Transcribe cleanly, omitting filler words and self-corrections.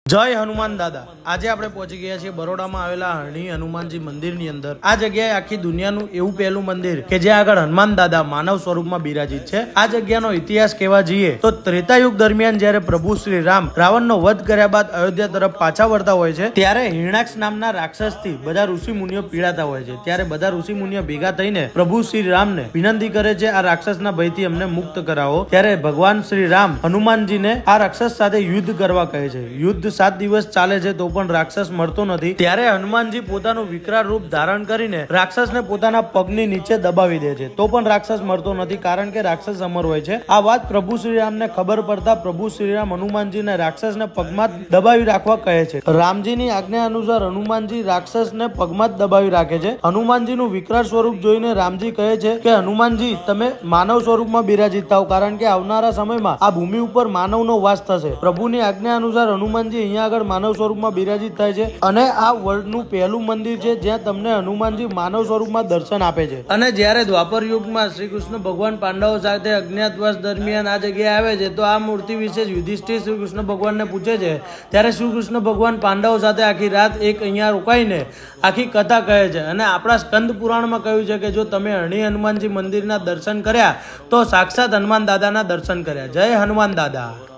જય હનુમાન દાદા। આજે આપણે પહોંચી ગયા છીએ બરોડામાં આવેલા હરણી હનુમાનજી મંદિરની અંદર। આ જગ્યાએ આખી દુનિયાનું એવું પહેલું મંદિર કે જ્યાં આગળ હનુમાન દાદા માનવ સ્વરૂપમાં બિરાજિત છે। આ જગ્યાનો ઇતિહાસ કહેવા જઈએ તો ત્રેતાયુગ દરમિયાન જ્યારે પ્રભુ શ્રી રામ રાવણનો વધ કર્યા બાદ અયોધ્યા તરફ પાછા વળતા હોય છે, ત્યારે હિરણાક્ષ નામના રાક્ષસથી બધા ઋષિ મુનિઓ પીડાતા હોય છે। ત્યારે બધા ઋષિ મુનિઓ ભેગા થઈને પ્રભુ શ્રી રામને વિનંતી કરે છે, આ રાક્ષસના ભયથી અમને મુક્ત કરાવો। ત્યારે ભગવાન શ્રી રામ હનુમાનજીને આ રાક્ષસ સાથે યુદ્ધ કરવા કહે છે। યુદ્ધ 7 દિવસ ચાલે છે તો પણ રાક્ષસ મળતો નથી। ત્યારે હનુમાનજી પોતાનું વિકરાળ રૂપ ધારણ કરીને રાક્ષસને પોતાના પગની નીચે દબાવી દે છે, તો પણ રાક્ષસ મળતો નથી, કારણ કે રાક્ષસ અમર હોય છે। આ વાત પ્રભુ શ્રી રામને ખબર પડતા પ્રભુ શ્રી રામ હનુમાનજીને રાક્ષસને પગમાં દબાવી રાખવા કહે છે। રામજીની આજ્ઞા અનુસાર હનુમાનજી રાક્ષસને પગમાં દબાવી રાખે છે। હનુમાનજીનું વિકરાળ સ્વરૂપ જોઈને રામજી કહે છે કે હનુમાનજી તમે માનવ સ્વરૂપમાં બિરાજિત થાવ, કારણ કે આવનારા સમયમાં આ ભૂમિ ઉપર માનવનો વાસ થશે। પ્રભુની આજ્ઞા અનુસાર હનુમાનજી અહીંયા આગળ માનવ સ્વરૂપમાં બિરાજિત થાય છે અને આ વર્લ્ડનું પહેલું મંદિર છે જ્યાં તમને હનુમાનજી માનવ સ્વરૂપમાં દર્શન આપે છે। અને જ્યારે દ્વાપર યુગમાં શ્રી કૃષ્ણ ભગવાન પાંડવો સાથે અજ્ઞાતવાસ દરમિયાન આ જગ્યાએ આવે છે, તો આ મૂર્તિ વિશે યુધિષ્ઠિર શ્રી કૃષ્ણ ભગવાનને પૂછે છે। ત્યારે શ્રી કૃષ્ણ ભગવાન પાંડવો સાથે આખી રાત એક અહીંયા રોકાઈને આખી કથા કહે છે। અને આપણા સ્કંદ પુરાણમાં કહ્યું છે કે જો તમે હરણી હનુમાનજી મંદિરના દર્શન કર્યા તો સાક્ષાત હનુમાન દાદાના દર્શન કર્યા। જય હનુમાન દાદા।